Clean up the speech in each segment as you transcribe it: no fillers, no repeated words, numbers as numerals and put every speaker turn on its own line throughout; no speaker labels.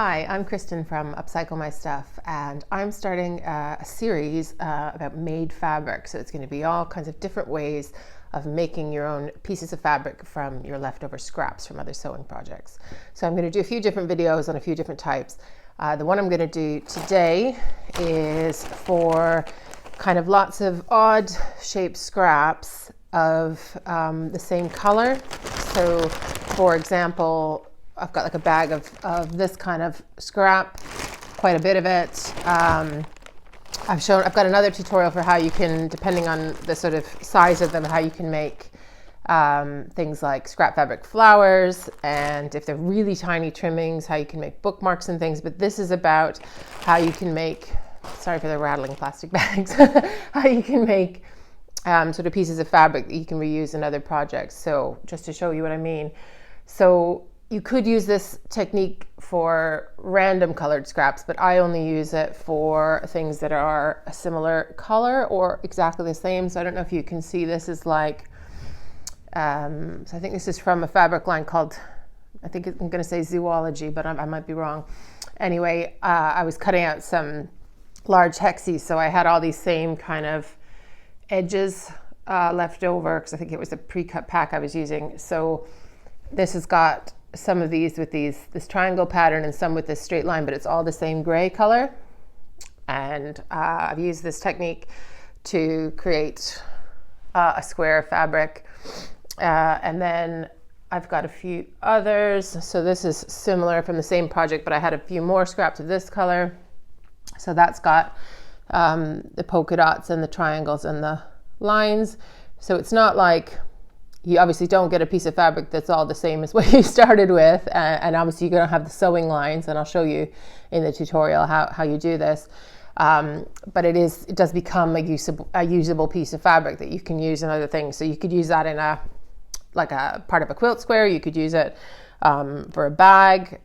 Hi, I'm Kristen from Upcycle My Stuff, and I'm starting a series about made fabric. So it's going to be all kinds of different ways of making your own pieces of fabric from your leftover scraps from other sewing projects. So I'm going to do a few different videos on a few different types. The one I'm going to do today is for kind of lots of odd shaped scraps of the same color. So for example, I've got like a bag of this kind of scrap, quite a bit of it. I've got another tutorial for how you can, depending on the sort of size of them, how you can make things like scrap fabric flowers, and if they're really tiny trimmings, how you can make bookmarks and things. But this is about how you can make, sorry for the rattling plastic bags, how you can make sort of pieces of fabric that you can reuse in other projects. So just to show you what I mean. So you could use this technique for random colored scraps, but I only use it for things that are a similar color or exactly the same. So I don't know if you can see, this is like, so I think this is from a fabric line called, I think I'm going to say Zoology, but I might be wrong. Anyway, I was cutting out some large hexes, so I had all these same kind of edges left over, because I think it was a pre-cut pack I was using. So this has got some of these with this triangle pattern and some with this straight line, but it's all the same gray color. And I've used this technique to create a square of fabric. And then I've got a few others. So this is similar from the same project, but I had a few more scraps of this color. So that's got the polka dots and the triangles and the lines. So it's not like, you obviously don't get a piece of fabric that's all the same as what you started with, and obviously you're going to have the sewing lines, and I'll show you in the tutorial how you do this. But it does become a usable piece of fabric that you can use in other things. So you could use that in like a part of a quilt square. You could use it for a bag,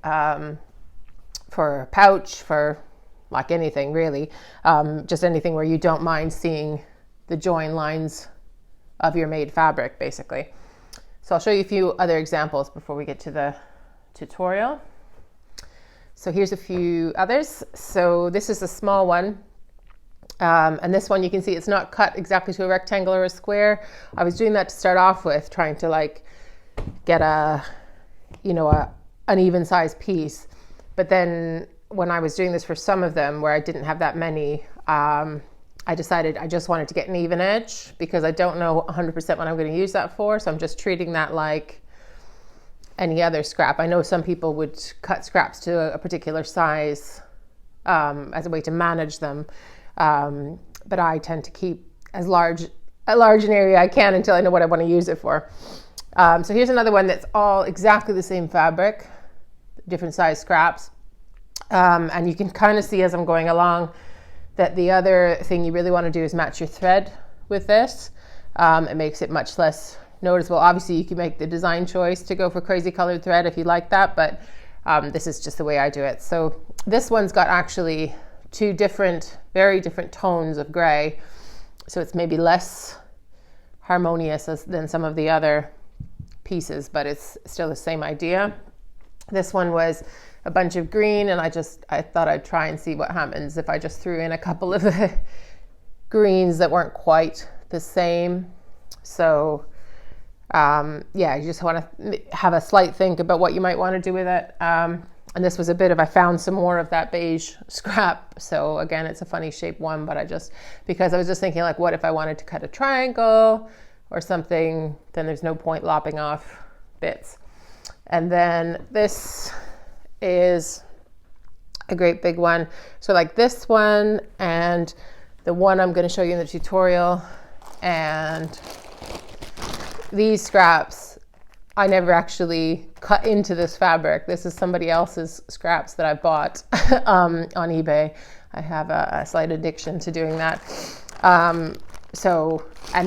for a pouch, for like anything really, just anything where you don't mind seeing the join lines of your made fabric, basically. So I'll show you a few other examples before we get to the tutorial. So here's a few others. So this is a small one, and this one you can see it's not cut exactly to a rectangle or a square. I was doing that to start off with, trying to like get an even size piece. But then when I was doing this for some of them where I didn't have that many, I decided I just wanted to get an even edge, because I don't know 100% what I'm going to use that for. So I'm just treating that like any other scrap. I know some people would cut scraps to a particular size as a way to manage them. But I tend to keep as large an area I can until I know what I want to use it for. So here's another one that's all exactly the same fabric, different size scraps. And you can kind of see as I'm going along that the other thing you really want to do is match your thread with this. It makes it much less noticeable. Obviously you can make the design choice to go for crazy colored thread if you like that, but this is just the way I do it. So this one's got actually two very different tones of gray. So it's maybe less harmonious than some of the other pieces, but it's still the same idea. This one was a bunch of green, and I thought I'd try and see what happens if I just threw in a couple of the greens that weren't quite the same. So you just want to have a slight think about what you might want to do with it. And this was I found some more of that beige scrap. So again, it's a funny shape one, but because I was just thinking, like, what if I wanted to cut a triangle or something, then there's no point lopping off bits. And then this is a great big one. So like this one and the one I'm going to show you in the tutorial, and these scraps, I never actually cut into this fabric. This is somebody else's scraps that I bought on eBay. I have a slight addiction to doing that. And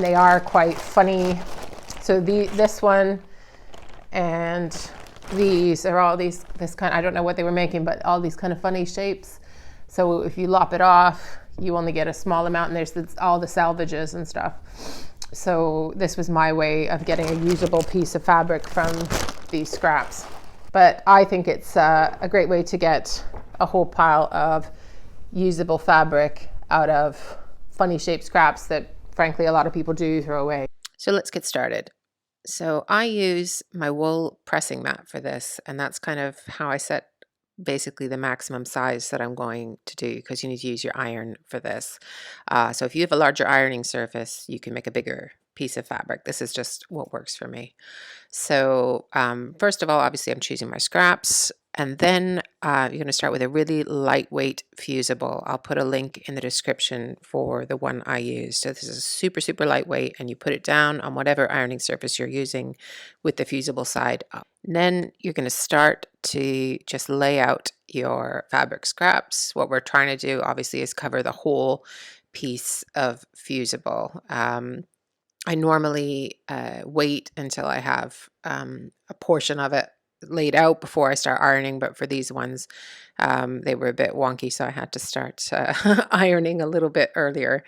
they are quite funny. So this one and these are all this kind, I don't know what they were making, but all these kind of funny shapes. So if you lop it off, you only get a small amount, and there's all the salvages and stuff. So this was my way of getting a usable piece of fabric from these scraps. But I think it's a great way to get a whole pile of usable fabric out of funny shaped scraps that frankly a lot of people do throw away. So let's get started. So I use my wool pressing mat for this, and that's kind of how I set basically the maximum size that I'm going to do, because you need to use your iron for this. So if you have a larger ironing surface, you can make a bigger piece of fabric. This is just what works for me. So first of all, obviously I'm choosing my scraps, and then you're going to start with a really lightweight fusible. I'll put a link in the description for the one I use. So this is super, super lightweight, and you put it down on whatever ironing surface you're using with the fusible side up. And then you're going to start to just lay out your fabric scraps. What we're trying to do obviously is cover the whole piece of fusible. I normally wait until I have a portion of it laid out before I start ironing, but for these ones, they were a bit wonky, so I had to start ironing a little bit earlier.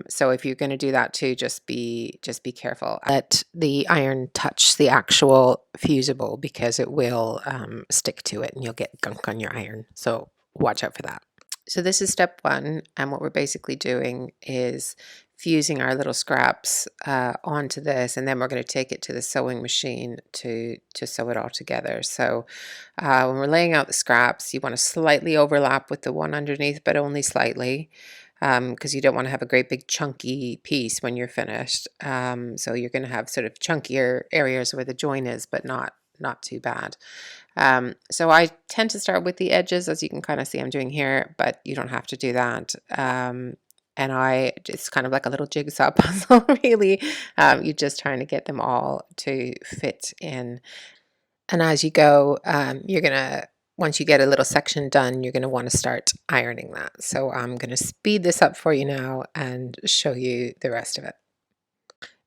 So if you're going to do that too, just be careful. Let the iron touch the actual fusible, because it will stick to it and you'll get gunk on your iron. So watch out for that. So this is step one, and what we're basically doing is fusing our little scraps onto this, and then we're going to take it to the sewing machine to sew it all together. So when we're laying out the scraps, you want to slightly overlap with the one underneath, but only slightly, because you don't want to have a great big chunky piece when you're finished. So you're going to have sort of chunkier areas where the join is, but not too bad. So I tend to start with the edges, as you can kind of see I'm doing here, but you don't have to do that. And it's kind of like a little jigsaw puzzle, really. You're just trying to get them all to fit in. And as you go, once you get a little section done, you're going to want to start ironing that. So I'm going to speed this up for you now and show you the rest of it.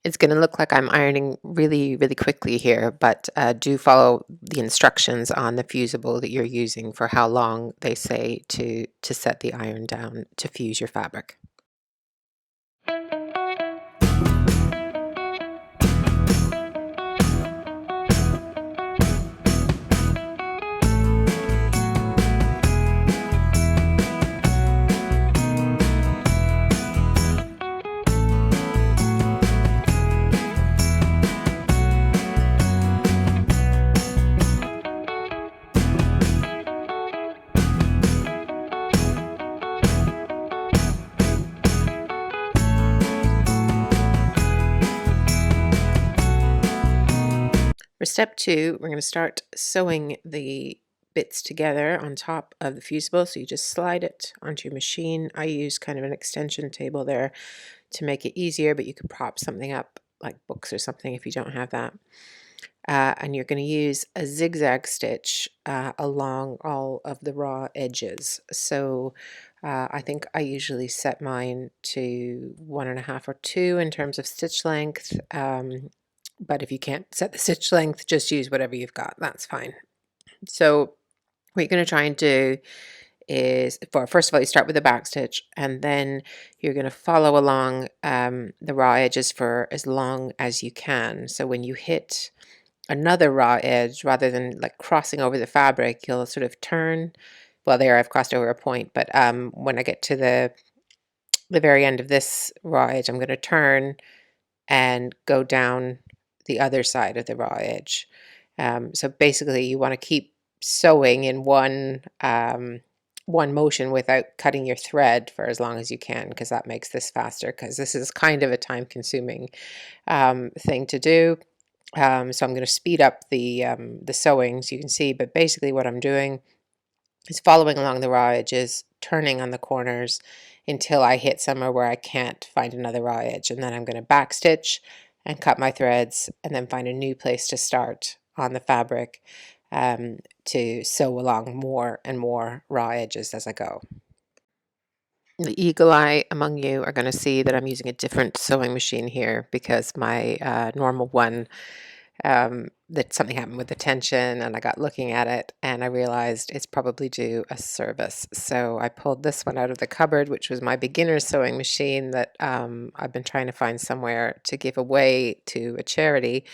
It's going to look like I'm ironing really, really quickly here, but do follow the instructions on the fusible that you're using for how long they say to set the iron down to fuse your fabric. For step two, we're going to start sewing the bits together on top of the fusible. So you just slide it onto your machine. I use kind of an extension table there to make it easier, but you could prop something up like books or something if you don't have that. And you're going to use a zigzag stitch along all of the raw edges. So I think I usually set mine to 1.5 or 2 in terms of stitch length. But if you can't set the stitch length, just use whatever you've got. That's fine. So what you're going to try and do is, first of all, you start with the back stitch, and then you're going to follow along the raw edges for as long as you can. So when you hit another raw edge, rather than like crossing over the fabric, you'll sort of turn. Well, there I've crossed over a point, but when I get to the very end of this raw edge, I'm going to turn and go down the other side of the raw edge. So basically you want to keep sewing in one motion without cutting your thread for as long as you can, because that makes this faster, because this is kind of a time-consuming thing to do. So I'm going to speed up the sewing so you can see, but basically what I'm doing is following along the raw edges, turning on the corners until I hit somewhere where I can't find another raw edge, and then I'm going to back stitch and cut my threads, and then find a new place to start on the fabric to sew along more and more raw edges as I go. The eagle eye among you are going to see that I'm using a different sewing machine here, because my normal one, that something happened with the tension, and I got looking at it and I realized it's probably due a service. So I pulled this one out of the cupboard, which was my beginner sewing machine that I've been trying to find somewhere to give away to a charity,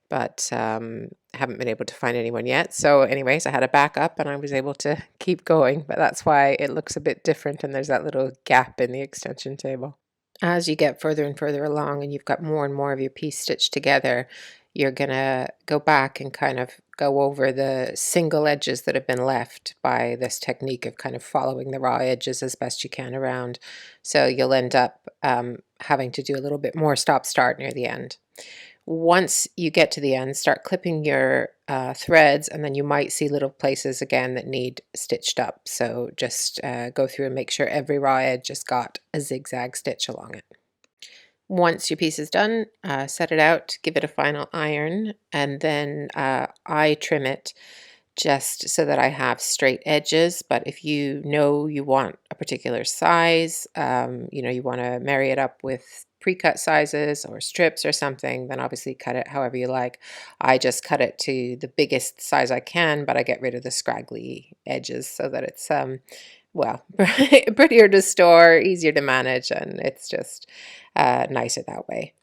but haven't been able to find anyone yet. So anyways, I had a backup and I was able to keep going, but that's why it looks a bit different and there's that little gap in the extension table. As you get further and further along and you've got more and more of your piece stitched together, you're gonna go back and kind of go over the single edges that have been left by this technique of kind of following the raw edges as best you can around. So you'll end up having to do a little bit more stop-start near the end. Once you get to the end, start clipping your threads, and then you might see little places again that need stitched up. So just go through and make sure every raw edge has got a zigzag stitch along it. Once your piece is done, set it out, give it a final iron, and then I trim it just so that I have straight edges. But if you know you want a particular size, you want to marry it up with pre-cut sizes or strips or something, then obviously cut it however you like. I just cut it to the biggest size I can, but I get rid of the scraggly edges so that it's well, prettier to store, easier to manage, and it's just nicer that way.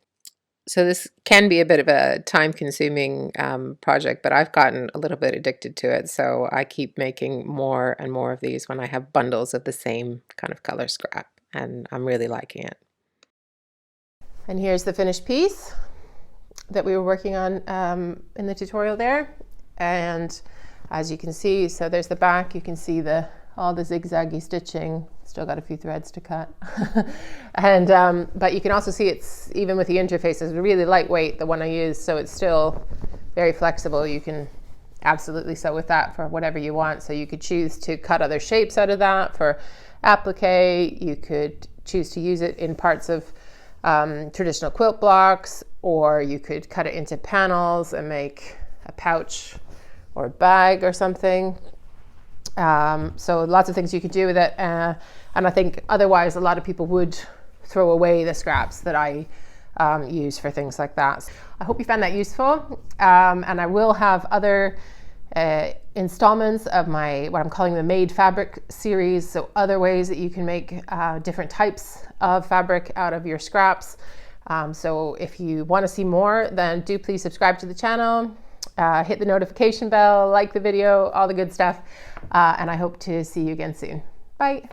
So this can be a bit of a time-consuming project, but I've gotten a little bit addicted to it, so I keep making more and more of these when I have bundles of the same kind of color scrap, and I'm really liking it.
And here's the finished piece that we were working on in the tutorial there. And as you can see, so there's the back, you can see all the zigzaggy stitching, still got a few threads to cut. And but you can also see it's, even with the interface, it's really lightweight, the one I use, so it's still very flexible. You can absolutely sew with that for whatever you want. So you could choose to cut other shapes out of that for applique. You could choose to use it in parts of traditional quilt blocks, or you could cut it into panels and make a pouch or a bag or something. So lots of things you could do with it, and I think otherwise a lot of people would throw away the scraps that I use for things like that. I hope you found that useful, and I will have other installments of what I'm calling the Made Fabric series, so other ways that you can make different types of fabric out of your scraps. So if you want to see more, then do please subscribe to the channel, hit the notification bell, like the video, all the good stuff, and I hope to see you again soon. Bye.